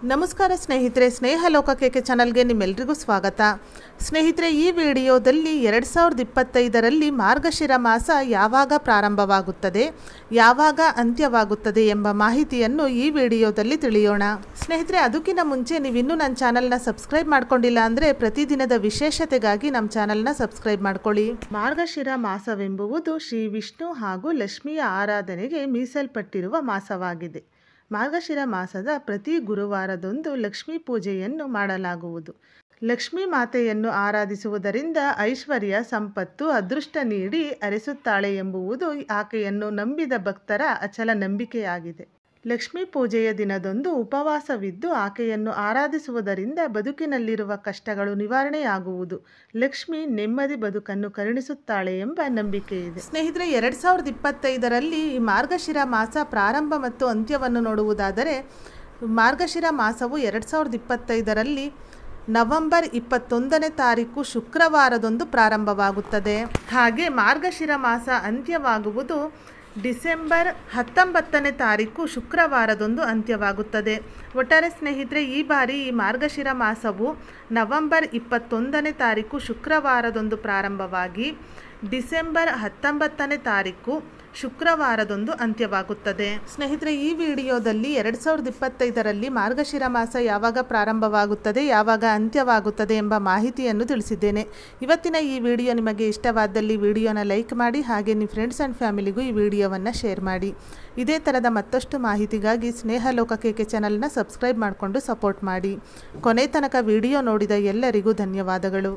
ನಮಸ್ಕಾರ ಸ್ನೇಹಿತರೆ, ಸ್ನೇಹ ಲೋಕಕ್ಕೆ ಚಾನಲ್ಗೆ ನಿಮ್ಮೆಲ್ಲರಿಗೂ ಸ್ವಾಗತ. ಸ್ನೇಹಿತರೆ, ಈ ವಿಡಿಯೋದಲ್ಲಿ 2025ರಲ್ಲಿ ಮಾರ್ಗಶಿರ ಮಾಸ ಯಾವಾಗ ಪ್ರಾರಂಭವಾಗುತ್ತದೆ, ಯಾವಾಗ ಅಂತ್ಯವಾಗುತ್ತದೆ ಎಂಬ ಮಾಹಿತಿಯನ್ನು ಈ ವಿಡಿಯೋದಲ್ಲಿ ತಿಳಿಯೋಣ. ಸ್ನೇಹಿತರೆ, ಅದಕ್ಕಿಂತ ಮುಂಚೆ ನೀವಿನ್ನೂ ನನ್ನ ಚಾನಲ್ನ ಸಬ್ಸ್ಕ್ರೈಬ್ ಮಾಡ್ಕೊಂಡಿಲ್ಲ ಅಂದರೆ ಪ್ರತಿದಿನದ ವಿಶೇಷತೆಗಾಗಿ ನಮ್ಮ ಚಾನಲ್ನ ಸಬ್ಸ್ಕ್ರೈಬ್ ಮಾಡ್ಕೊಳ್ಳಿ. ಮಾರ್ಗಶಿರ ಮಾಸವೆಂಬುದು ಶ್ರೀ ವಿಷ್ಣು ಹಾಗೂ ಲಕ್ಷ್ಮಿಯ ಆರಾಧನೆಗೆ ಮೀಸಲ್ಪಟ್ಟಿರುವ ಮಾಸವಾಗಿದೆ. ಮಾರ್ಗಶಿರ ಮಾಸದ ಪ್ರತಿ ಗುರುವಾರದಂದು ಲಕ್ಷ್ಮೀ ಪೂಜೆಯನ್ನು ಮಾಡಲಾಗುವುದು. ಲಕ್ಷ್ಮೀ ಮಾತೆಯನ್ನು ಆರಾಧಿಸುವುದರಿಂದ ಐಶ್ವರ್ಯ, ಸಂಪತ್ತು, ಅದೃಷ್ಟ ನೀಡಿ ಹರಿಸುತ್ತಾಳೆ ಎಂಬುವುದು ಆಕೆಯನ್ನು ನಂಬಿದ ಭಕ್ತರ ಅಚಲ ನಂಬಿಕೆಯಾಗಿದೆ. ಲಕ್ಷ್ಮೀ ಪೂಜೆಯ ದಿನದಂದು ಉಪವಾಸವಿದ್ದು ಆಕೆಯನ್ನು ಆರಾಧಿಸುವುದರಿಂದ ಬದುಕಿನಲ್ಲಿರುವ ಕಷ್ಟಗಳು ನಿವಾರಣೆಯಾಗುವುದು. ಲಕ್ಷ್ಮಿ ನೆಮ್ಮದಿ ಬದುಕನ್ನು ಕರುಣಿಸುತ್ತಾಳೆ ಎಂಬ ನಂಬಿಕೆ ಇದೆ. ಸ್ನೇಹಿತರೆ, 2025ರಲ್ಲಿ ಈ ಮಾರ್ಗಶಿರ ಮಾಸ ಪ್ರಾರಂಭ ಮತ್ತು ಅಂತ್ಯವನ್ನು ನೋಡುವುದಾದರೆ, ಮಾರ್ಗಶಿರ ಮಾಸವು 2025ರಲ್ಲಿ ನವೆಂಬರ್ 21ನೇ ತಾರೀಕು ಶುಕ್ರವಾರದಂದು ಪ್ರಾರಂಭವಾಗುತ್ತದೆ. ಹಾಗೆ ಮಾರ್ಗಶಿರ ಮಾಸ ಅಂತ್ಯವಾಗುವುದು ಡಿಸೆಂಬರ್ 19ನೇ ತಾರೀಕು ಶುಕ್ರವಾರದಂದು ಅಂತ್ಯವಾಗುತ್ತದೆ. ಒಟ್ಟಾರೆ ಸ್ನೇಹಿತರೆ, ಈ ಬಾರಿ ಈ ಮಾರ್ಗಶಿರ ಮಾಸವು ನವೆಂಬರ್ 21ನೇ ತಾರೀಕು ಶುಕ್ರವಾರದಂದು ಪ್ರಾರಂಭವಾಗಿ ಡಿಸೆಂಬರ್ 19ನೇ ತಾರೀಕು ಶುಕ್ರವಾರದಂದು ಅಂತ್ಯವಾಗುತ್ತದೆ. ಸ್ನೇಹಿತರೆ, ಈ ವಿಡಿಯೋದಲ್ಲಿ 2025ರಲ್ಲಿ ಮಾರ್ಗಶಿರ ಮಾಸ ಯಾವಾಗ ಪ್ರಾರಂಭವಾಗುತ್ತದೆ, ಯಾವಾಗ ಅಂತ್ಯವಾಗುತ್ತದೆ ಎಂಬ ಮಾಹಿತಿಯನ್ನು ತಿಳಿಸಿದ್ದೇನೆ. ಇವತ್ತಿನ ಈ ವಿಡಿಯೋ ನಿಮಗೆ ಇಷ್ಟವಾದಲ್ಲಿ ವಿಡಿಯೋನ ಲೈಕ್ ಮಾಡಿ, ಹಾಗೆ ನಿಮ್ಮ ಫ್ರೆಂಡ್ಸ್ ಆ್ಯಂಡ್ ಫ್ಯಾಮಿಲಿಗೂ ಈ ವಿಡಿಯೋವನ್ನು ಶೇರ್ ಮಾಡಿ. ಇದೇ ಥರದ ಮತ್ತಷ್ಟು ಮಾಹಿತಿಗಾಗಿ ಸ್ನೇಹ ಲೋಕಕ್ಕೆ ಚಾನಲ್ನ ಸಬ್ಸ್ಕ್ರೈಬ್ ಮಾಡಿಕೊಂಡು ಸಪೋರ್ಟ್ ಮಾಡಿ. ಕೊನೆ ತನಕ ವಿಡಿಯೋ ನೋಡಿದ ಎಲ್ಲರಿಗೂ ಧನ್ಯವಾದಗಳು.